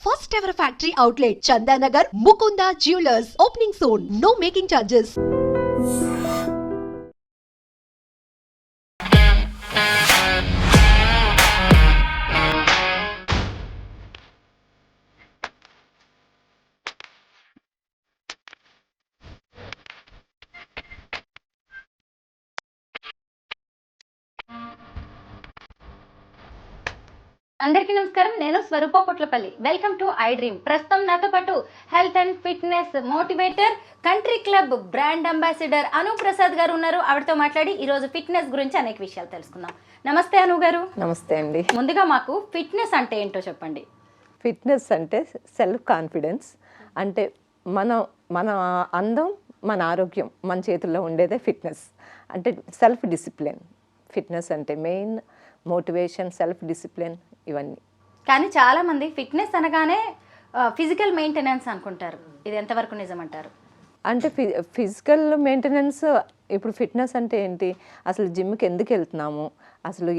First ever factory outlet, Chandanagar, Mukunda Jewelers, opening soon. No making charges. అందరికీ నమస్కారం. నేను Swaroopa Potlapalli. Welcome to iDream. ప్రస్తుతం నాతో పాటు health and fitness motivator, country club brand ambassador Anu Prasad garu ఉన్నారు. ఆవిడతో మాట్లాడి ఈరోజు ఫిట్నెస్ గురించి అనేక విషయాలు తెలుసుకుందాం. నమస్తే అను గారు. నమస్తే అండి. ముందుగా మాకు ఫిట్నెస్ అంటే ఏంటో చెప్పండి. ఫిట్నెస్ అంటే సెల్ఫ్ కాన్ఫిడెన్స్, అంటే మన అందం, మన ఆరోగ్యం మన చేతుల్లో ఉండేదే ఫిట్నెస్. అంటే సెల్ఫ్ డిసిప్లిన్. ఫిట్నెస్ అంటే మెయిన్ మోటివేషన్, సెల్ఫ్ డిసిప్లిన్ ఇవన్నీ. కానీ చాలామంది ఫిట్నెస్ అనగానే ఫిజికల్ మెయింటెనెన్స్ అనుకుంటారు. ఇది ఎంతవరకు నిజమంటారు? అంటే ఫిజికల్ మెయింటెనెన్స్. ఇప్పుడు ఫిట్నెస్ అంటే ఏంటి, అసలు జిమ్కి ఎందుకు వెళ్తున్నాము, అసలు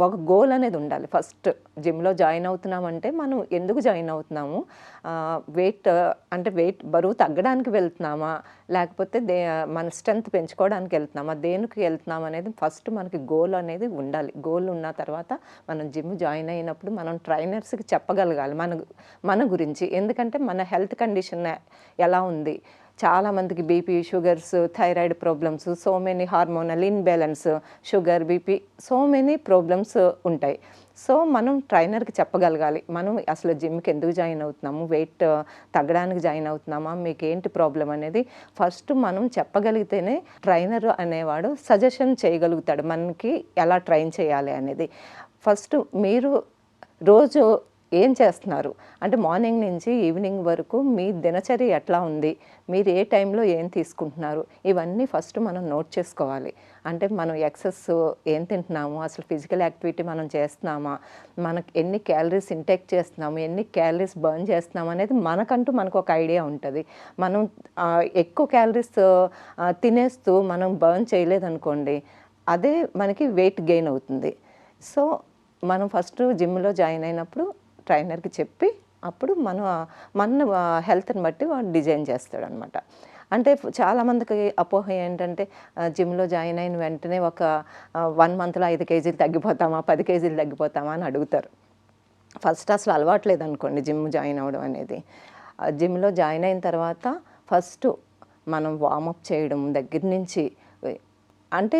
ఒక గోల్ అనేది ఉండాలి. ఫస్ట్ జిమ్లో జాయిన్ అవుతున్నామంటే మనం ఎందుకు జాయిన్ అవుతున్నాము, వెయిట్ బరువు తగ్గడానికి వెళ్తున్నామా, లేకపోతే మన స్ట్రెంత్ పెంచుకోవడానికి వెళ్తున్నామా, దేనికి వెళ్తున్నాం అనేది ఫస్ట్ మనకి గోల్ అనేది ఉండాలి. గోల్ ఉన్న తర్వాత మనం జిమ్ జాయిన్ అయినప్పుడు మనం ట్రైనర్స్కి చెప్పగలగాలి మన గురించి. ఎందుకంటే మన హెల్త్ కండిషన్ ఎలా ఉంది, చాలామందికి BP, sugars, thyroid problems, so many hormonal imbalance, sugar, BP, so many problems ఉంటాయి. సో మనం ట్రైనర్కి చెప్పగలగాలి మనం అసలు జిమ్కి ఎందుకు జాయిన్ అవుతున్నాము, వెయిట్ తగ్గడానికి జాయిన్ అవుతున్నామా, మీకు ఏంటి ప్రాబ్లం అనేది ఫస్ట్ మనం చెప్పగలిగితేనే ట్రైనర్ అనేవాడు సజెషన్ చేయగలుగుతాడు మనకి ఎలా ట్రైన్ చేయాలి అనేది. ఫస్ట్ మీరు రోజు ఏం చేస్తున్నారు అంటే మార్నింగ్ నుంచి ఈవినింగ్ వరకు మీ దినచర్య ఎట్లా ఉంది, మీరు ఏ టైంలో ఏం తీసుకుంటున్నారు, ఇవన్నీ ఫస్ట్ మనం నోట్ చేసుకోవాలి. అంటే మనం ఎక్సెస్ ఏం తింటున్నాము, అసలు ఫిజికల్ యాక్టివిటీ మనం చేస్తున్నామా, మనకు ఎన్ని క్యాలరీస్ ఇంటేక్ చేస్తున్నాము, ఎన్ని క్యాలరీస్ బర్న్ చేస్తున్నాము అనేది మనకు ఒక ఐడియా ఉంటుంది. మనం ఎక్కువ క్యాలరీస్ తినేస్తూ మనం బర్న్ చేయలేదనుకోండి, అదే మనకి వెయిట్ గెయిన్ అవుతుంది. సో మనం ఫస్ట్ జిమ్లో జాయిన్ అయినప్పుడు ట్రైనర్కి చెప్పి అప్పుడు మన హెల్త్ని బట్టి వాడు డిజైన్ చేస్తాడు అనమాట. అంటే చాలామందికి అపోహ ఏంటంటే జిమ్లో జాయిన్ అయిన వెంటనే ఒక 1 మంత్లో 5 కేజీలు తగ్గిపోతామా, 10 కేజీలు తగ్గిపోతామా అని అడుగుతారు. ఫస్ట్ అసలు అలవాట్లేదు అనుకోండి జిమ్ జాయిన్ అవ్వడం అనేది. జిమ్లో జాయిన్ అయిన తర్వాత ఫస్ట్ మనం వార్మప్ చేయడం దగ్గర నుంచి, అంటే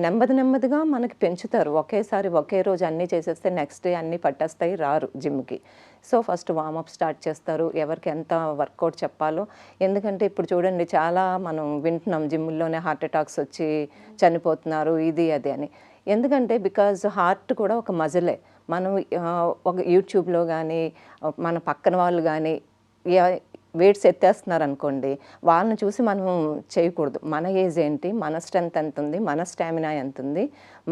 నెమ్మదిగా మనకి పెంచుతారు. ఒకేసారి ఒకే రోజు అన్నీ చేసేస్తే నెక్స్ట్ డే అన్నీ పట్టేస్తాయి, రారు జిమ్కి. సో ఫస్ట్ వార్మప్ స్టార్ట్ చేస్తారు, ఎవరికి ఎంత వర్కౌట్ చెప్పాలో. ఎందుకంటే ఇప్పుడు చూడండి, చాలా మనం వింటున్నాం జిమ్లోనే హార్ట్ అటాక్స్ వచ్చి చనిపోతున్నారు, ఇది అది అని. ఎందుకంటే బికాజ్ హార్ట్ కూడా ఒక మజిలే. మనం ఒక యూట్యూబ్లో కానీ మన పక్కన వాళ్ళు కానీ వెయిట్స్ ఎత్తేస్తున్నారు అనుకోండి, వాళ్ళని చూసి మనం చేయకూడదు. మన ఏజ్ ఏంటి, మన స్ట్రెంత్ ఎంత ఉంది, మన స్టామినా ఎంత ఉంది,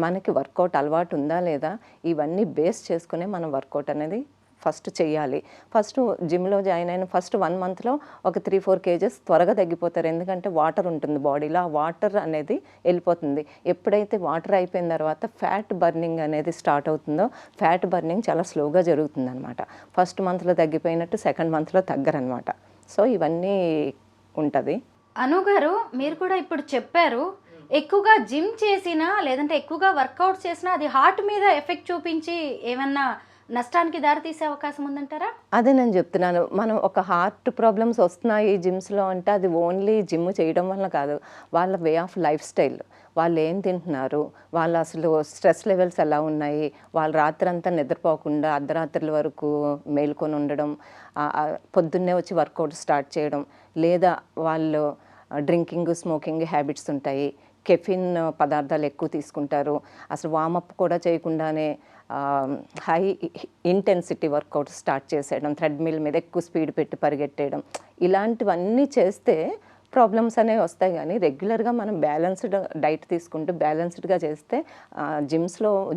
మనకి వర్కౌట్ అలవాటు ఉందా లేదా, ఇవన్నీ బేస్ చేసుకునే మనం వర్కౌట్ అనేది ఫస్ట్ చేయాలి. ఫస్ట్ జిమ్లో జాయిన్ అయిన ఫస్ట్ 1 మంత్లో ఒక 3-4 కేజెస్ త్వరగా తగ్గిపోతారు. ఎందుకంటే వాటర్ ఉంటుంది బాడీలో, ఆ వాటర్ అనేది వెళ్ళిపోతుంది. ఎప్పుడైతే వాటర్ అయిపోయిన తర్వాత ఫ్యాట్ బర్నింగ్ అనేది స్టార్ట్ అవుతుందో, ఫ్యాట్ బర్నింగ్ చాలా స్లోగా జరుగుతుంది అనమాట. ఫస్ట్ మంత్లో తగ్గిపోయినట్టు సెకండ్ మంత్లో తగ్గరనమాట. సో ఇవన్నీ ఉంటుంది. అను గారు, మీరు కూడా ఇప్పుడు చెప్పారు, ఎక్కువగా జిమ్ చేసినా లేదంటే ఎక్కువగా వర్కౌట్ చేసినా అది హార్ట్ మీద ఎఫెక్ట్ చూపించి ఏమన్నా నష్టానికి దారితీసే అవకాశం ఉందంటారా? అదే నేను చెప్తున్నాను. మనం ఒక హార్ట్ ప్రాబ్లమ్స్ వస్తున్నాయి జిమ్స్లో అంటే అది ఓన్లీ జిమ్ చేయడం వల్ల కాదు, వాళ్ళ వే ఆఫ్ లైఫ్ స్టైల్, వాళ్ళు ఏం తింటున్నారు, వాళ్ళు అసలు స్ట్రెస్ లెవెల్స్ ఎలా ఉన్నాయి, వాళ్ళు రాత్రంతా నిద్రపోకుండా అర్ధరాత్రుల వరకు మేల్కొని ఉండడం, పొద్దున్నే వచ్చి వర్కౌట్ స్టార్ట్ చేయడం, లేదా వాళ్ళు డ్రింకింగ్, స్మోకింగ్ హ్యాబిట్స్ ఉంటాయి, కెఫిన్ పదార్థాలు ఎక్కువ తీసుకుంటారు, అసలు వార్మప్ కూడా చేయకుండానే హై ఇంటెన్సిటీ వర్కౌట్ స్టార్ట్ చేసేయడం, థ్రెడ్మిల్ మీద ఎక్కువ స్పీడ్ పెట్టి పరిగెట్టేయడం, ఇలాంటివన్నీ చేస్తే ప్రాబ్లమ్స్ అనేవి వస్తాయి. కానీ రెగ్యులర్గా మనం బ్యాలెన్స్డ్ డైట్ తీసుకుంటూ బ్యాలెన్స్డ్గా చేస్తే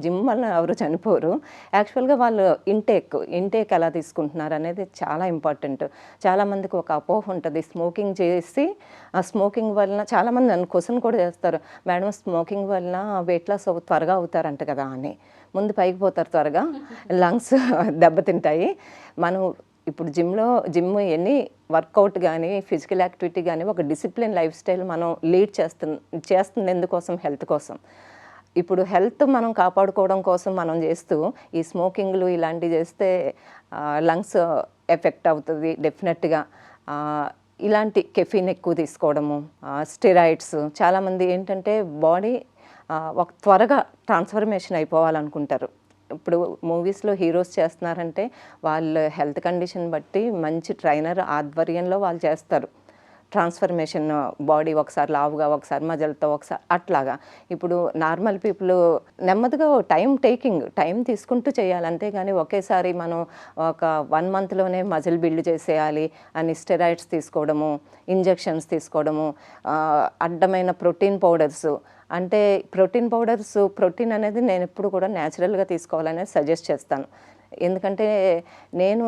జిమ్ వల్ల ఎవరు చనిపోరు. యాక్చువల్గా వాళ్ళు ఇంటేక్ ఎలా తీసుకుంటున్నారు అనేది చాలా ఇంపార్టెంట్. చాలామందికి ఒక అపోహ ఉంటుంది, స్మోకింగ్ చేసి స్మోకింగ్ వలన, చాలామంది నన్ను క్వశ్చన్ కూడా చేస్తారు, మేడం స్మోకింగ్ వలన వెయిట్ లాస్ త్వరగా అవుతారంట కదా అని. ముందు పైకి పోతారు త్వరగా, లంగ్స్ దెబ్బతింటాయి. మనం ఇప్పుడు జిమ్ ఎన్ని వర్కౌట్ కానీ ఫిజికల్ యాక్టివిటీ కానీ ఒక డిసిప్లిన్ లైఫ్ స్టైల్ మనం లీడ్ చేస్తుంది ఎందుకోసం? హెల్త్ కోసం. ఇప్పుడు హెల్త్ మనం కాపాడుకోవడం కోసం మనం చేస్తూ ఈ స్మోకింగ్లు ఇలాంటివి చేస్తే లంగ్స్ ఎఫెక్ట్ అవుతుంది డెఫినెట్గా. ఇలాంటి కెఫీన్ ఎక్కువ తీసుకోవడము, స్టెరాయిడ్స్. చాలామంది ఏంటంటే బాడీ ఒక త్వరగా ట్రాన్స్ఫర్మేషన్ అయిపోవాలనుకుంటారు. ఇప్పుడు మూవీస్లో హీరోస్ చేస్తున్నారంటే వాళ్ళ హెల్త్ కండిషన్ బట్టి మంచి ట్రైనర్ ఆధ్వర్యంలో వాళ్ళు చేస్తారు ట్రాన్స్ఫర్మేషన్. బాడీ ఒకసారి లావుగా, ఒకసారి మజలతో, ఒకసారి అట్లాగా. ఇప్పుడు నార్మల్ పీపుల్ నెమ్మదిగా టైం తీసుకుంటూ చేయాలి. అంతేగాని ఒకేసారి మనం ఒక 1 monthలోనే మజిల్ బిల్డ్ చేసేయాలి అని స్టెరాయిడ్స్ తీసుకోవడము, ఇంజెక్షన్స్ తీసుకోవడము, అడ్డమైన ప్రోటీన్ పౌడర్స్. అంటే ప్రోటీన్ అనేది నేను ఎప్పుడు కూడా న్యాచురల్గా తీసుకోవాలనేది సజెస్ట్ చేస్తాను. ఎందుకంటే నేను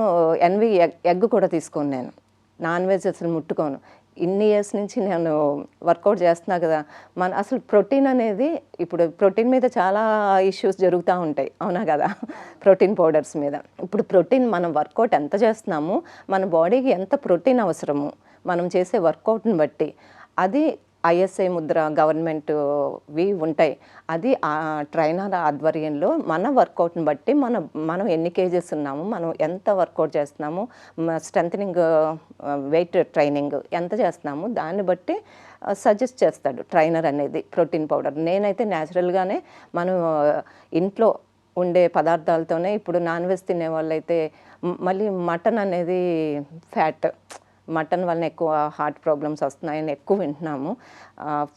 ఎన్వి ఎగ్ కూడా తీసుకోను, నేను నాన్ వెజ్ అసలు ముట్టుకోను. ఇన్ని ఇయర్స్ నుంచి నేను వర్కౌట్ చేస్తున్నా కదా. అసలు ప్రోటీన్ అనేది, ఇప్పుడు ప్రోటీన్ మీద చాలా ఇష్యూస్ జరుగుతూ ఉంటాయి, అవునా కదా? ప్రోటీన్ పౌడర్స్ మీద. ఇప్పుడు ప్రోటీన్ మనం వర్కౌట్ ఎంత చేస్తున్నామో మన బాడీకి ఎంత ప్రోటీన్ అవసరము మనం చేసే వర్కౌట్ని బట్టి, అది ఐఎస్ఐ ముద్ర గవర్నమెంట్వి ఉంటాయి. అది ఆ ట్రైనర్ ఆధ్వర్యంలో మన వర్కౌట్ని బట్టి మనం ఎన్ని కేజెస్ ఉన్నాము, మనం ఎంత వర్కౌట్ చేస్తున్నాము, స్ట్రెంథనింగ్ వెయిట్ ట్రైనింగ్ ఎంత చేస్తున్నాము, దాన్ని బట్టి సజెస్ట్ చేస్తాడు ట్రైనర్ అనేది ప్రోటీన్ పౌడర్. నేనైతే న్యాచురల్గానే మనం ఇంట్లో ఉండే పదార్థాలతోనే, ఇప్పుడు నాన్ వెజ్ తినే వాళ్ళైతే మళ్ళీ మటన్ అనేది ఫ్యాట్, మటన్ వలన ఎక్కువ హార్ట్ ప్రాబ్లమ్స్ వస్తున్నాయని ఎక్కువ వింటున్నాము.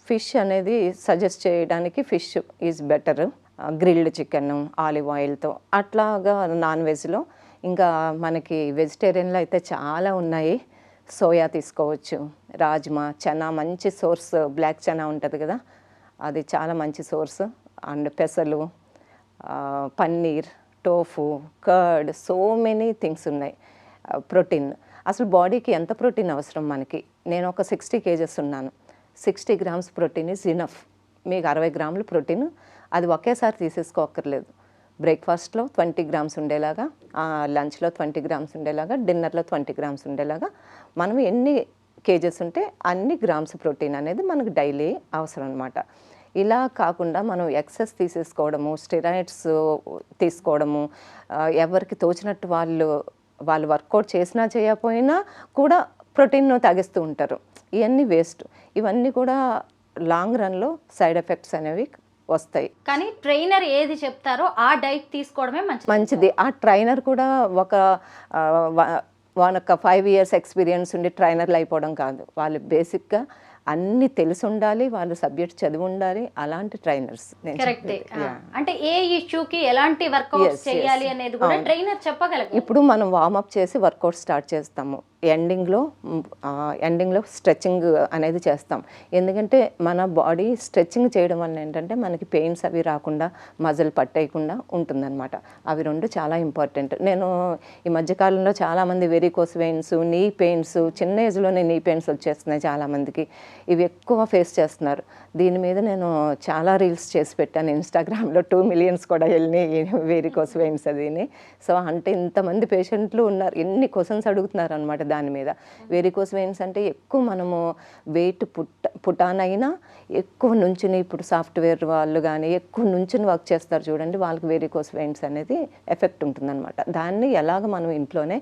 ఫిష్ అనేది సజెస్ట్ చేయడానికి fish is better. Grilled chicken olive ఆయిల్తో అట్లాగా నాన్ వెజ్లో. ఇంకా మనకి వెజిటేరియన్లో అయితే చాలా ఉన్నాయి. సోయా తీసుకోవచ్చు, రాజ్మా, చనా మంచి సోర్స్. బ్లాక్ చనా ఉంటుంది కదా, అది చాలా మంచి సోర్స్. అండ్ పెసలు, paneer, tofu, curd, so many things ఉన్నాయి. ప్రోటీన్ అసలు బాడీకి ఎంత ప్రోటీన్ అవసరం మనకి? నేను ఒక 60 kgs ఉన్నాను. 60 grams ప్రోటీన్ ఈజ్ ఇనఫ్. మీకు 60 grams ప్రోటీన్, అది ఒకేసారి తీసేసుకోక్కర్లేదు. బ్రేక్ఫాస్ట్లో 20 grams ఉండేలాగా, లంచ్లో 20 grams ఉండేలాగా, డిన్నర్లో 20 grams ఉండేలాగా మనం ఎన్ని కేజెస్ ఉంటే అన్ని గ్రామ్స్ ప్రోటీన్ అనేది మనకు డైలీ అవసరం అనమాట. ఇలా కాకుండా మనం ఎక్సెస్ తీసేసుకోవడము, స్టెరాయిడ్స్ తీసుకోవడము, ఎవరికి తోచినట్టు వాళ్ళు వర్కౌట్ చేసినా చేయకపోయినా కూడా ప్రోటీన్ తాగిస్తూ ఉంటారు. ఇవన్నీ వేస్ట్. ఇవన్నీ కూడా లాంగ్ రన్లో సైడ్ ఎఫెక్ట్స్ అనేవి వస్తాయి. కానీ ట్రైనర్ ఏది చెప్తారో ఆ డైట్ తీసుకోవడమే మంచిది. ఆ ట్రైనర్ కూడా ఒక 5 years ఎక్స్పీరియన్స్ ఉండి ట్రైనర్లు అయిపోవడం కాదు. వాళ్ళు బేసిక్గా అన్ని తెలిసి ఉండాలి, వాళ్ళు సబ్జెక్ట్ చదివి ఉండాలి. అలాంటి ట్రైనర్స్. కరెక్టే. అంటే ఏ ఇష్యూకి ఎలాంటి వర్కౌట్ చేయాలి అనేది కూడా ట్రైనర్ చెప్పగలరు. ఇప్పుడు మనం వార్మప్ చేసి వర్కౌట్ స్టార్ట్ చేస్తాము. ఎండింగ్లో స్ట్రెచ్చింగ్ అనేది చేస్తాం. ఎందుకంటే మన బాడీ స్ట్రెచ్చింగ్ చేయడం వల్ల ఏంటంటే మనకి పెయిన్స్ అవి రాకుండా, మజిల్ పట్టేయకుండా ఉంటుందన్నమాట. అవి 2 చాలా ఇంపార్టెంట్. నేను ఈ మధ్యకాలంలో చాలామంది వెరికోస్ వెయిన్స్, నీ పెయిన్స్, చిన్న ఏజ్లోనే నీ పెయిన్స్ వచ్చేస్తున్నాయి చాలామందికి. ఇవి ఎక్కువ ఫేస్ చేస్తున్నారు. దీని మీద నేను చాలా రీల్స్ చేసి పెట్టాను ఇన్స్టాగ్రామ్లో. 2 million కూడా వెళ్ళినాయి వెరికోస్ వెయిన్స్ అదిని. సో అంటే ఇంతమంది పేషెంట్లు ఉన్నారు, ఎన్ని క్వశ్చన్స్ అడుగుతున్నారు అనమాట దాని మీద. వెరికోస్ వెయిన్స్ అంటే ఎక్కువ మనము వెయిట్ పుటానైనా ఎక్కువ నుంచుని, ఇప్పుడు సాఫ్ట్వేర్ వాళ్ళు కానీ ఎక్కువ నుంచుని వర్క్ చేస్తారు చూడండి, వాళ్ళకి వెరికోస్ వెయిన్స్ అనేది ఎఫెక్ట్ ఉంటుందన్నమాట. దాన్ని ఎలాగ మనం ఇంట్లోనే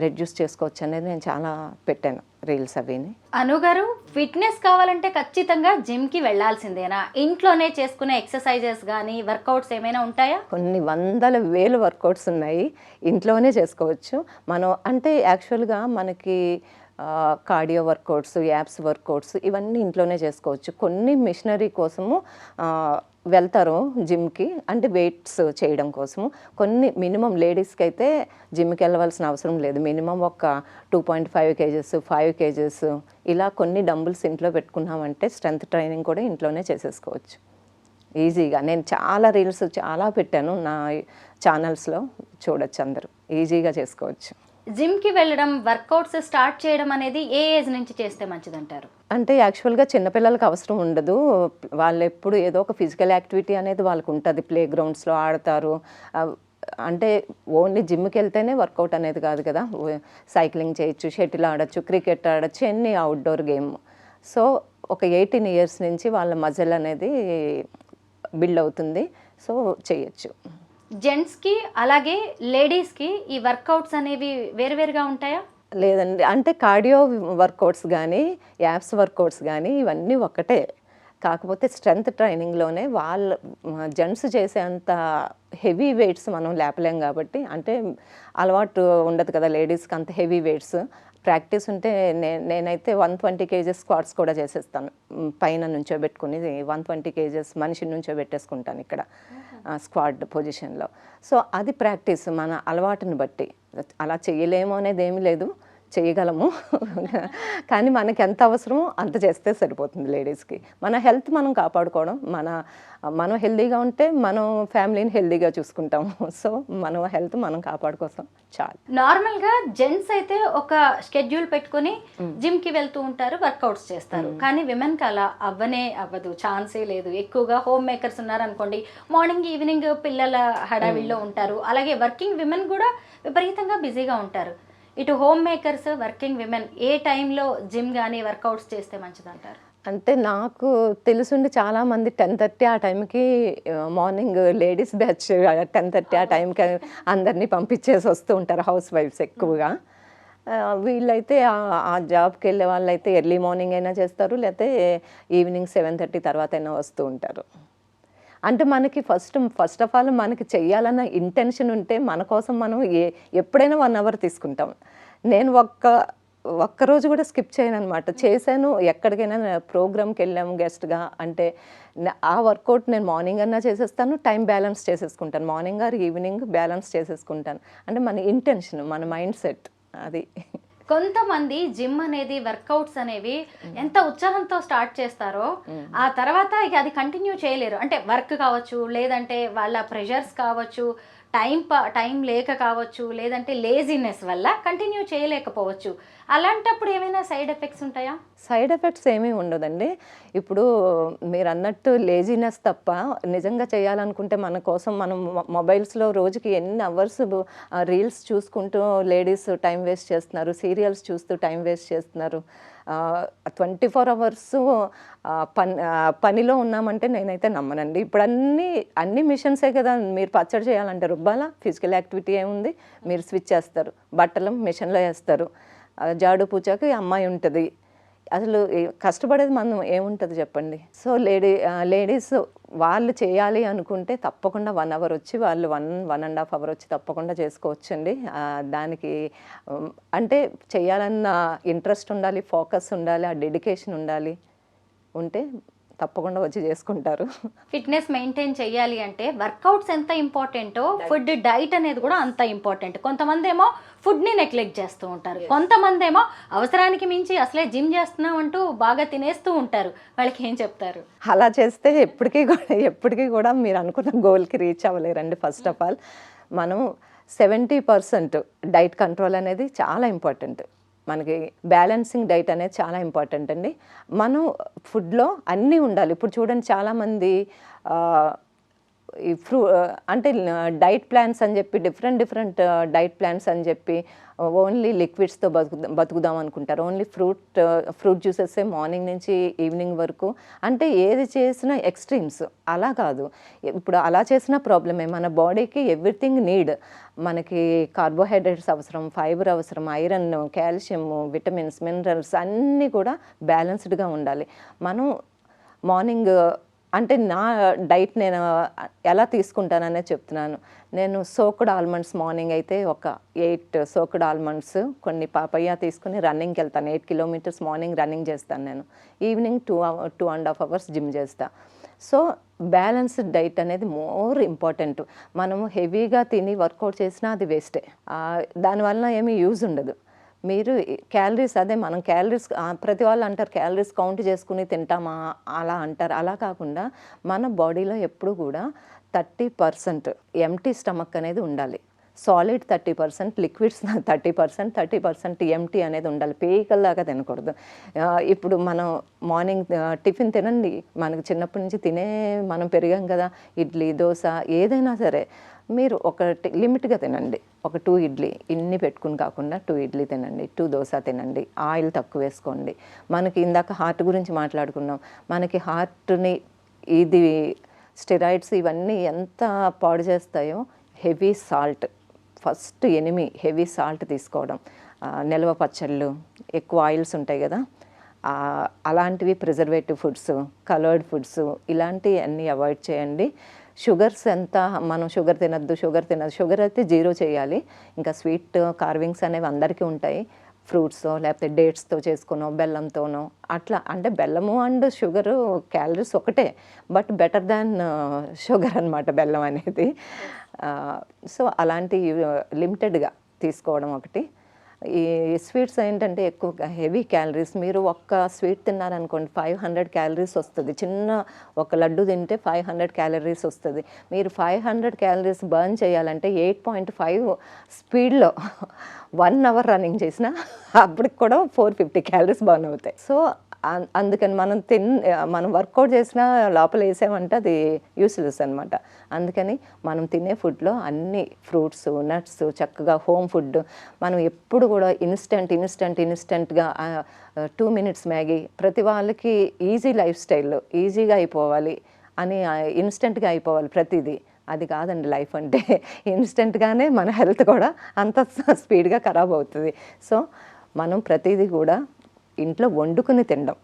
రెడ్యూస్ చేసుకోవచ్చు అనేది నేను చాలా పెట్టాను రీల్స్ అవిని. అనుగారు, ఫిట్నెస్ కావాలంటే ఖచ్చితంగా జిమ్కి వెళ్ళాల్సిందేనా? ఇంట్లోనే చేసుకునే ఎక్సర్సైజెస్ కానీ వర్కౌట్స్ ఏమైనా ఉంటాయా? కొన్ని 100,000 వర్కౌట్స్ ఉన్నాయి, ఇంట్లోనే చేసుకోవచ్చు మనం. అంటే యాక్చువల్గా మనకి కార్డియో వర్కౌట్స్, యాప్స్ వర్కౌట్స్ ఇవన్నీ ఇంట్లోనే చేసుకోవచ్చు. కొన్ని మిషనరీ కోసము వెళ్తారు జిమ్కి, అంటే వెయిట్స్ చేయడం కోసము. కొన్ని మినిమం లేడీస్కి అయితే జిమ్కి వెళ్ళవలసిన అవసరం లేదు. మినిమం ఒక 2.5 kgs, 5 kgs ఇలా కొన్ని డంబుల్స్ ఇంట్లో పెట్టుకున్నామంటే స్ట్రెంత్ ట్రైనింగ్ కూడా ఇంట్లోనే చేసేసుకోవచ్చు ఈజీగా. నేను చాలా రీల్స్ చాలా పెట్టాను నా ఛానల్స్లో, చూడొచ్చు అందరూ, ఈజీగా చేసుకోవచ్చు. జిమ్కి వెళ్ళడం, వర్కౌట్స్ స్టార్ట్ చేయడం అనేది ఏ ఏజ్ నుంచి చేస్తే మంచిదంటారు? అంటే యాక్చువల్గా చిన్నపిల్లలకి అవసరం ఉండదు. వాళ్ళు ఎప్పుడు ఏదో ఒక ఫిజికల్ యాక్టివిటీ అనేది వాళ్ళకు ఉంటుంది. ప్లే గ్రౌండ్స్లో ఆడతారు. అంటే ఓన్లీ జిమ్కి వెళ్తేనే వర్కౌట్ అనేది కాదు కదా. సైక్లింగ్ చేయొచ్చు, షటిల్ ఆడచ్చు, క్రికెట్ ఆడచ్చు, ఎన్ని అవుట్డోర్ గేమ్. సో ఒక 18 ఇయర్స్ నుంచి వాళ్ళ మజిల్ అనేది బిల్డ్ అవుతుంది. సో చేయొచ్చు. జెంట్స్కి అలాగే లేడీస్కి ఈ వర్కౌట్స్ అనేవి వేరువేరుగా ఉంటాయా? లేదండి, అంటే కార్డియో వర్కౌట్స్ కానీ యాప్స్ వర్కౌట్స్ కానీ ఇవన్నీ ఒకటే. కాకపోతే స్ట్రెంగ్త్ ట్రైనింగ్లోనే వాళ్ళు జెంట్స్ చేసే అంత హెవీ వెయిట్స్ మనం లేపలేం కాబట్టి, అంటే అలవాటు ఉండదు కదా లేడీస్కి అంత హెవీ వెయిట్స్. ప్రాక్టీస్ ఉంటే నేనైతే 120 కేజెస్ స్క్వాట్స్ కూడా చేసేస్తాను. పైన నుంచోబెట్టుకుని 120 కేజెస్ మనిషిని నుంచోబెట్టేసుకుంటాను ఇక్కడ స్క్వాడ్ పొజిషన్లో. సో అది ప్రాక్టీస్ మన అలవాటుని బట్టి. అలా చేయలేము అనేది ఏమీ లేదు, చేయగలము. కానీ మనకి ఎంత అవసరమో అంత చేస్తే సరిపోతుంది లేడీస్కి. మన హెల్త్ మనం కాపాడుకోవడం, మనం హెల్తీగా ఉంటే మనం ఫ్యామిలీని హెల్తీగా చూసుకుంటాము. సో మన హెల్త్ మనం కాపాడుకోసం చాలు. నార్మల్గా జెంట్స్ అయితే ఒక షెడ్యూల్ పెట్టుకుని జిమ్కి వెళ్తూ ఉంటారు, వర్కౌట్స్ చేస్తారు. కానీ విమెన్కి అలా అవ్వదు, ఛాన్సే లేదు. ఎక్కువగా హోమ్ మేకర్స్ ఉన్నారనుకోండి, మార్నింగ్ ఈవినింగ్ పిల్లల హడావిడిలో ఉంటారు. అలాగే వర్కింగ్ విమెన్ కూడా విపరీతంగా బిజీగా ఉంటారు. ఇటు హోమ్ మేకర్స్, వర్కింగ్ విమెన్ ఏ టైంలో జిమ్ కానీ వర్కౌట్స్ చేస్తే మంచిదంటారు? అంటే నాకు తెలుసుండి చాలామంది 10:30 ఆ టైంకి మార్నింగ్ లేడీస్ బ్యాచ్ 10:30 ఆ టైంకి అందరినీ పంపించేసి వస్తూ ఉంటారు హౌస్ వైఫ్స్ ఎక్కువగా. వీళ్ళైతే ఆ జాబ్కి వెళ్ళే వాళ్ళైతే ఎర్లీ మార్నింగ్ అయినా చేస్తారు, లేకపోతే ఈవినింగ్ 7:30 తర్వాత అయినా వస్తూ ఉంటారు. అంటే మనకి ఫస్ట్ ఆఫ్ ఆల్ మనకి చెయ్యాలన్న ఇంటెన్షన్ ఉంటే మన కోసం మనం ఎప్పుడైనా 1 అవర్ తీసుకుంటాం. నేను ఒక్కరోజు కూడా స్కిప్ చేయను అనమాట. చేశాను, ఎక్కడికైనా ప్రోగ్రామ్కి వెళ్ళాము గెస్ట్గా అంటే ఆ వర్కౌట్ నేను మార్నింగ్ అన్నా చేసేస్తాను, టైం బ్యాలెన్స్ చేసేసుకుంటాను. మార్నింగ్ ఆర్ ఈవినింగ్ బ్యాలెన్స్ చేసేసుకుంటాను. అంటే మన ఇంటెన్షన్, మన మైండ్ సెట్ అది. కొంతమంది జిమ్ అనేది, వర్కౌట్స్ అనేవి ఎంత ఉత్సాహంతో స్టార్ట్ చేస్తారో ఆ తర్వాత ఇక అది కంటిన్యూ చేయలేరు. అంటే వర్క్ కావచ్చు, లేదంటే వాళ్ళ ప్రెషర్స్ కావచ్చు, టైం లేక కావచ్చు, లేదంటే లేజినెస్ వల్ల కంటిన్యూ చేయలేకపోవచ్చు. అలాంటప్పుడు ఏమైనా సైడ్ ఎఫెక్ట్స్ ఉంటాయా? సైడ్ ఎఫెక్ట్స్ ఏమీ ఉండదండి. ఇప్పుడు మీరు అన్నట్టు లేజినెస్ తప్ప, నిజంగా చేయాలనుకుంటే మన కోసం మనం మొబైల్స్లో రోజుకి ఎన్ని అవర్స్ రీల్స్ చూసుకుంటూ లేడీస్ టైం వేస్ట్ చేస్తున్నారు, సీరియల్స్ చూస్తూ టైం వేస్ట్ చేస్తున్నారు. 24 అవర్స్ పనిలో ఉన్నామంటే నేనైతే నమ్మనండి. ఇప్పుడు అన్ని మిషన్సే కదా. మీరు పచ్చడి చేయాలంటే రుబ్బాలా, ఫిజికల్ యాక్టివిటీ ఏముంది, మీరు స్విచ్ చేస్తారు, బట్టలు మిషన్లో వేస్తారు, జాడు పూచాకి అమ్మాయి ఉంటుంది. అసలు కష్టపడేది మనం ఏముంటుంది చెప్పండి. సో లేడీస్ వాళ్ళు చేయాలి అనుకుంటే తప్పకుండా 1 అవర్ వచ్చి వాళ్ళు 1.5 అవర్ వచ్చి తప్పకుండా చేసుకోవచ్చండి. దానికి అంటే చేయాలన్న ఇంట్రెస్ట్ ఉండాలి, ఫోకస్ ఉండాలి, ఆ డెడికేషన్ ఉంటే తప్పకుండా వచ్చి చేసుకుంటారు. ఫిట్నెస్ మెయింటైన్ చేయాలి అంటే వర్కౌట్స్ ఎంత ఇంపార్టెంటో ఫుడ్, డైట్ అనేది కూడా అంత ఇంపార్టెంట్. కొంతమంది ఏమో ఫుడ్ని నెగ్లెక్ట్ చేస్తూ ఉంటారు, కొంతమంది ఏమో అవసరానికి మించి అసలే జిమ్ చేస్తున్నాం అంటూ బాగా తినేస్తూ ఉంటారు. వాళ్ళకి ఏం చెప్తారు? అలా చేస్తే ఎప్పటికీ కూడా మీరు అనుకున్న గోల్కి రీచ్ అవ్వలేరండి. ఫస్ట్ ఆఫ్ ఆల్ మనం 70% డైట్ కంట్రోల్ అనేది చాలా ఇంపార్టెంట్. మనకి బ్యాలెన్సింగ్ డైట్ అనేది చాలా ఇంపార్టెంట్ అండి. మనం ఫుడ్లో అన్నీ ఉండాలి. ఇప్పుడు చూడండి చాలామంది ఈ అంటే డైట్ ప్లాన్స్ అని చెప్పి డిఫరెంట్ డైట్ ప్లాన్స్ అని చెప్పి ఓన్లీ లిక్విడ్స్తో బతుకుదాం అనుకుంటారు. ఓన్లీ ఫ్రూట్ జ్యూసెస్ మార్నింగ్ నుంచి ఈవినింగ్ వరకు. అంటే ఏది చేసినా ఎక్స్ట్రీమ్స్. అలా కాదు. ఇప్పుడు అలా చేసిన ప్రాబ్లమే. మన బాడీకి ఎవ్రీథింగ్ నీడ్. మనకి కార్బోహైడ్రేట్స్ అవసరం, ఫైబర్ అవసరం, ఐరన్, కాల్షియం, విటమిన్స్, మినరల్స్ అన్నీ కూడా బ్యాలెన్స్డ్గా ఉండాలి. మనం మార్నింగ్ అంటే నా డైట్ నేను ఎలా తీసుకుంటాననే చెప్తున్నాను. నేను సోక్డ్ ఆల్మండ్స్ మార్నింగ్ అయితే ఒక 8 సోక్డ్ ఆల్మండ్స్, కొన్ని పాపయ్య తీసుకుని రన్నింగ్కి వెళ్తాను. 8 కిలోమీటర్స్ మార్నింగ్ రన్నింగ్ చేస్తాను నేను. ఈవినింగ్ 2.5 అవర్స్ జిమ్ చేస్తాను. సో బ్యాలెన్స్డ్ డైట్ అనేది మోర్ ఇంపార్టెంట్. మనము హెవీగా తిని వర్కౌట్ చేసినా అది వేస్టే. దానివల్ల ఏమీ యూజ్ ఉండదు. మీరు క్యాలరీస్, అదే మనం క్యాలరీస్, ప్రతి వాళ్ళు అంటారు క్యాలరీస్ కౌంట్ చేసుకుని తింటామా అలా అంటారు. అలా కాకుండా మన బాడీలో ఎప్పుడు కూడా 30% ఎంటీ స్టమక్ అనేది ఉండాలి. సాలిడ్ 30%, లిక్విడ్స్ 30%, 30% ఎంటీ అనేది ఉండాలి. పేకల్లాగా తినకూడదు. ఇప్పుడు మనం మార్నింగ్ టిఫిన్ తినండి, మనకు చిన్నప్పటి నుంచి మనం పెరిగాం కదా, ఇడ్లీ దోశ ఏదైనా సరే మీరు ఒకటి లిమిట్గా తినండి. ఒక 2 ఇడ్లీ ఇన్ని పెట్టుకుని కాకుండా 2 ఇడ్లీ తినండి, 2 దోశ తినండి, ఆయిల్ తక్కువ వేసుకోండి. మనకి ఇందాక హార్ట్ గురించి మాట్లాడుకున్నాం, మనకి హార్ట్ని ఇది స్టెరాయిడ్స్ ఇవన్నీ ఎంత పాడు చేస్తాయో. Heavy salt first enemy, heavy salt తీసుకోవడం, నిల్వ పచ్చళ్ళు, ఎక్కువ ఆయిల్స్ ఉంటాయి కదా, అలాంటివి, ప్రిజర్వేటివ్ ఫుడ్స్, కలర్డ్ ఫుడ్స్, ఇలాంటివి అన్నీ అవాయిడ్ చేయండి. షుగర్స్ ఎంత మనం షుగర్ తినద్దు, షుగర్ అయితే 0 చేయాలి. ఇంకా స్వీట్ కార్వింగ్స్ అనేవి అందరికీ ఉంటాయి, ఫ్రూట్స్ లేకపోతే డేట్స్తో చేసుకునో బెల్లంతోనో అట్లా. అంటే బెల్లము అండ్ షుగరు క్యాలరీస్ ఒకటే, బట్ బెటర్ దాన్ షుగర్ అనమాట బెల్లం అనేది. సో అలాంటి లిమిటెడ్గా తీసుకోవడం ఒకటి. ఈ స్వీట్స్ ఏంటంటే ఎక్కువ హెవీ క్యాలరీస్. మీరు ఒక్క స్వీట్ తిన్నారనుకోండి 500 క్యాలరీస్ వస్తుంది. చిన్న ఒక లడ్డు తింటే 500 క్యాలరీస్ వస్తుంది. మీరు 500 క్యాలరీస్ బర్న్ చేయాలంటే 8.5 స్పీడ్లో 1 అవర్ రన్నింగ్ చేసినా అప్పటికి కూడా 450 క్యాలరీస్ బర్న్ అవుతాయి. సో అందుకని మనం వర్కౌట్ చేసినా లోపల వేసామంటే అది యూస్లెస్ అనమాట. అందుకని మనం తినే ఫుడ్లో అన్ని ఫ్రూట్స్, నట్స్, చక్కగా హోమ్ ఫుడ్. మనం ఎప్పుడు కూడా ఇన్స్టెంట్గా 2 మినిట్స్ మ్యాగీ, ప్రతి వాళ్ళకి ఈజీ లైఫ్ స్టైల్, ఈజీగా అయిపోవాలి అని, ఇన్స్టెంట్గా అయిపోవాలి ప్రతిదీ. అది కాదండి లైఫ్ అంటే. ఇన్స్టెంట్గానే మన హెల్త్ కూడా అంత స్పీడ్గా ఖరాబ్ అవుతుంది. సో మనం ప్రతిదీ కూడా ఇంట్లో వండుకుని తినడం.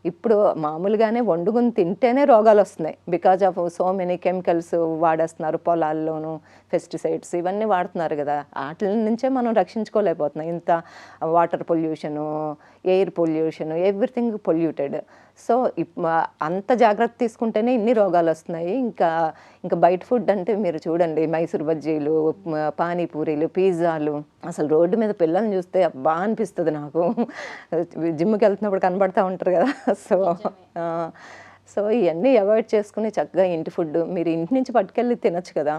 ఇప్పుడు మామూలుగానే వండుకుని తింటేనే రోగాలు వస్తున్నాయి. Because of so many chemicals వాడేస్తున్నారు, పొలాల్లోనూ పెస్టిసైడ్స్ ఇవన్నీ వాడుతున్నారు కదా, వాటి నుంచే మనం రక్షించుకోలేకపోతున్నాం. ఇంత water pollution, air pollution, everything polluted. So అంత జాగ్రత్త తీసుకుంటేనే ఇన్ని రోగాలు వస్తున్నాయి. ఇంకా బయట ఫుడ్ అంటే మీరు చూడండి, మైసూర్ బజ్జీలు, పానీపూరీలు, పిజ్జాలు. అసలు రోడ్డు మీద పిల్లల్ని చూస్తే బాగా అనిపిస్తుంది నాకు. జిమ్కి వెళ్తున్నప్పుడు కనబడతా ఉంటారు కదా. సో ఇవన్నీ అవాయిడ్ చేసుకుని చక్కగా ఇంటి ఫుడ్ మీరు ఇంటి నుంచి పట్టుకెళ్ళి తినచ్చు కదా.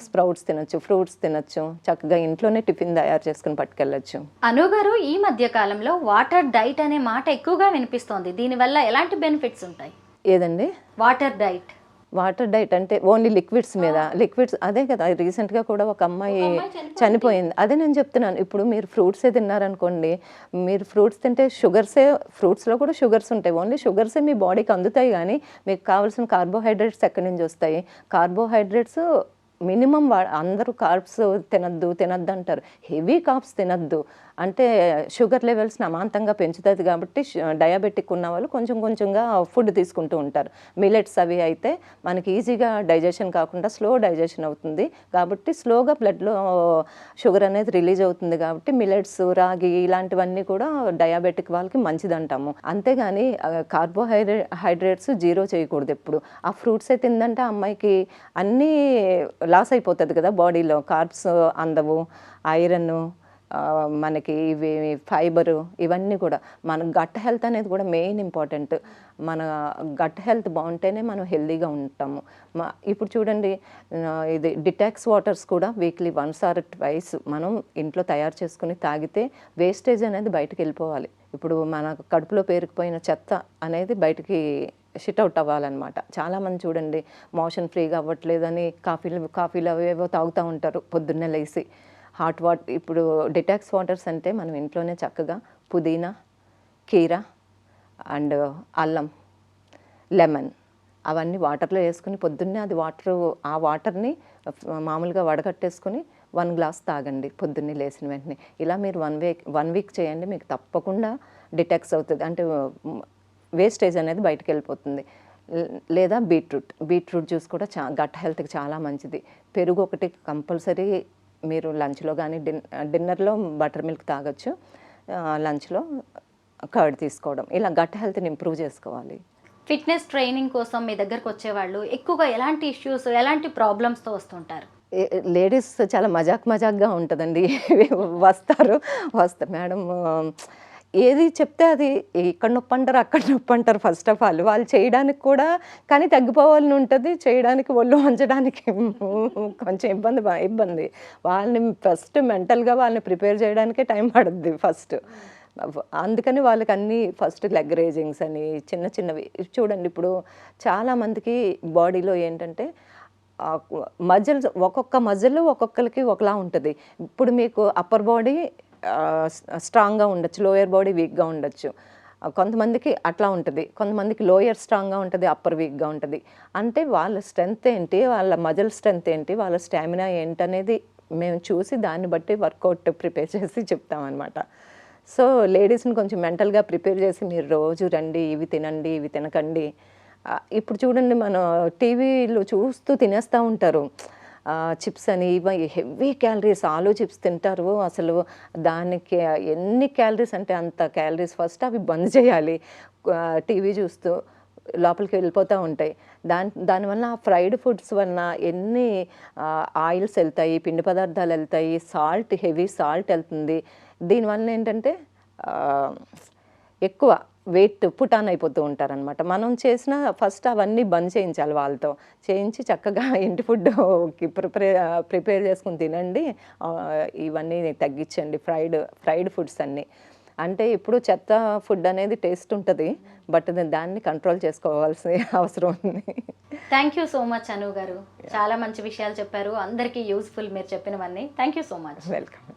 స్ప్రౌట్స్ తినచ్చు, ఫ్రూట్స్ తినచ్చు, చక్కగా ఇంట్లోనే టిఫిన్ తయారు చేసుకుని పట్టుకెళ్ళచ్చు. అను గారు, ఈ మధ్య కాలంలో వాటర్ డైట్ అనే మాట ఎక్కువగా వినిపిస్తోంది. దీనివల్ల ఎలాంటి బెనిఫిట్స్ ఉంటాయి? ఏదండి వాటర్ డైట్? వాటర్ డైట్ అంటే ఓన్లీ లిక్విడ్స్ మీద. లిక్విడ్స్ అదే కదా, రీసెంట్గా కూడా ఒక అమ్మాయి చనిపోయింది. అదే నేను చెప్తున్నాను. ఇప్పుడు మీరు ఫ్రూట్సే తిన్నారనుకోండి, మీరు ఫ్రూట్స్ తింటే ఫ్రూట్స్లో కూడా షుగర్స్ ఉంటాయి. ఓన్లీ షుగర్సే మీ బాడీకి అందుతాయి, కానీ మీకు కావాల్సిన కార్బోహైడ్రేట్స్ ఎక్కడి నుంచి వస్తాయి? కార్బోహైడ్రేట్స్ మినిమం అందరూ కార్బ్స్ తినద్దు అంటారు. హెవీ కార్బ్స్ తినద్దు అంటే షుగర్ లెవెల్స్ని అమాంతంగా పెంచుతుంది. కాబట్టి డయాబెటిక్ ఉన్న వాళ్ళు కొంచెంగా ఫుడ్ తీసుకుంటూ ఉంటారు. మిలెట్స్ అవి అయితే మనకి ఈజీగా డైజెషన్ కాకుండా స్లో డైజెషన్ అవుతుంది. కాబట్టి స్లోగా బ్లడ్లో షుగర్ అనేది రిలీజ్ అవుతుంది. కాబట్టి మిలెట్స్, రాగి ఇలాంటివన్నీ కూడా డయాబెటిక్ వాళ్ళకి మంచిది అంటాము. అంతేగాని కార్బోహైడ్రేట్స్ 0 చేయకూడదు ఎప్పుడు. ఆ ఫ్రూట్సే తిందంటే అమ్మాయికి అన్నీ లాస్ అయిపోతుంది కదా బాడీలో. కార్బ్స్ అందవు, ఐరన్, మనకి ఇవి ఫైబరు, ఇవన్నీ కూడా. మన గట్ హెల్త్ అనేది కూడా మెయిన్ ఇంపార్టెంట్. మన గట్ హెల్త్ బాగుంటేనే మనం హెల్తీగా ఉంటాము. ఇప్పుడు చూడండి, ఇది డిటాక్స్ వాటర్స్ కూడా వీక్లీ 1 or 2 మనం ఇంట్లో తయారు చేసుకుని తాగితే వేస్టేజ్ అనేది బయటకు వెళ్ళిపోవాలి. ఇప్పుడు మన కడుపులో పేరుకుపోయిన చెత్త అనేది బయటికి షిట్ అవుట్ అవ్వాలన్నమాట. చాలామంది చూడండి మోషన్ ఫ్రీగా అవ్వట్లేదని కాఫీలు అవేవో తాగుతూ ఉంటారు పొద్దున్నే లేసి. హాట్ వాటర్, ఇప్పుడు డిటాక్స్ వాటర్స్ అంటే మనం ఇంట్లోనే చక్కగా పుదీనా, కీరా అండ్ అల్లం, లెమన్ అవన్నీ వాటర్లో వేసుకుని పొద్దున్నే ఆ వాటర్ని మామూలుగా వడగట్టేసుకుని 1 గ్లాస్ తాగండి పొద్దున్నే లేచిన వెంటనే. ఇలా మీరు 1 వీక్ చేయండి, మీకు తప్పకుండా డిటాక్స్ అవుతుంది. అంటే వేస్టేజ్ అనేది బయటకు వెళ్ళిపోతుంది. లేదా బీట్రూట్ జ్యూస్ కూడా గట్ హెల్త్కి చాలా మంచిది. పెరుగు ఒకటి కంపల్సరీ మీరు లంచ్లో కానీ డిన్నర్లో బటర్ మిల్క్ తాగొచ్చు, లంచ్లో కర్డ్ తీసుకోవడం. ఇలా గట్ హెల్త్ని ఇంప్రూవ్ చేసుకోవాలి. ఫిట్నెస్ ట్రైనింగ్ కోసం మీ దగ్గరకు వచ్చేవాళ్ళు ఎక్కువగా ఎలాంటి ఇష్యూస్, ఎలాంటి ప్రాబ్లమ్స్తో వస్తుంటారు? లేడీస్ చాలా మజాక్గా ఉంటుందండి. వస్తారు మేడం ఏది చెప్తే అది ఇక్కడ నొప్పి అంటారు, అక్కడ నొప్పి అంటారు. ఫస్ట్ ఆఫ్ ఆల్ వాళ్ళు చేయడానికి కూడా కానీ తగ్గిపోవాలని ఉంటుంది, చేయడానికి ఒళ్ళు వంచడానికి కొంచెం ఇబ్బంది. వాళ్ళని ఫస్ట్ మెంటల్గా వాళ్ళని ప్రిపేర్ చేయడానికే టైం పడుద్ది ఫస్ట్. అందుకని వాళ్ళకి అన్నీ ఫస్ట్ లెగ్ రేజింగ్స్ అని చిన్నవి చూడండి. ఇప్పుడు చాలామందికి బాడీలో ఏంటంటే మజిల్స్, ఒక్కొక్క మజిల్ ఒక్కొక్కరికి ఒకలా ఉంటుంది. ఇప్పుడు మీకు అప్పర్ బాడీ స్ట్రాంగ్గా ఉండొచ్చు, లోయర్ బాడీ వీక్గా ఉండొచ్చు. కొంతమందికి అట్లా ఉంటుంది, కొంతమందికి లోయర్ స్ట్రాంగ్గా ఉంటుంది, అప్పర్ వీక్గా ఉంటుంది. అంటే వాళ్ళ స్ట్రెంగ్త్ ఏంటి, వాళ్ళ మజిల్ స్ట్రెంగ్త్ ఏంటి, వాళ్ళ స్టామినా ఏంటనేది మేము చూసి దాన్ని బట్టి వర్కౌట్ ప్రిపేర్ చేసి చెప్తామన్నమాట. సో లేడీస్ని కొంచెం మెంటల్గా ప్రిపేర్ చేసి మీరు రోజు రండి, ఇవి తినండి, ఇవి తినకండి. ఇప్పుడు చూడండి, మనం టీవీలో చూస్తూ తినేస్తూ ఉంటారు చిప్స్ అని, ఇవి హెవీ క్యాలరీస్. ఆలు చిప్స్ తింటారు, అసలు దానికి ఎన్ని క్యాలరీస్ అంటే అంత క్యాలరీస్. ఫస్ట్ అవి బంద్ చేయాలి. టీవీ చూస్తూ లోపలికి వెళ్ళిపోతూ ఉంటాయి. దానివల్ల ఫ్రైడ్ ఫుడ్స్ వలన ఎన్ని ఆయిల్స్ వెళ్తాయి, పిండి పదార్థాలు వెళ్తాయి, హెవీ సాల్ట్ వెళ్తుంది. దీనివల్ల ఏంటంటే ఎక్కువ వెయిట్ పుట్ ఆన్ అయిపోతూ ఉంటారనమాట. మనం చేసిన ఫస్ట్ అవన్నీ బంద్ చేయించాలి, వాళ్ళతో చేయించి చక్కగా ఇంటి ఫుడ్ ప్రిపేర్ చేసుకుని తినండి, ఇవన్నీ తగ్గించండి, ఫ్రైడ్ ఫుడ్స్ అన్నీ. అంటే ఇప్పుడు చెత్త ఫుడ్ అనేది టేస్ట్ ఉంటుంది, బట్ దాన్ని కంట్రోల్ చేసుకోవాల్సిన అవసరం ఉంది. థ్యాంక్ యూ సో మచ్ అను గారు, చాలా మంచి విషయాలు చెప్పారు, అందరికీ యూస్ఫుల్ మీరు చెప్పినవన్నీ. Thank you so much. Welcome.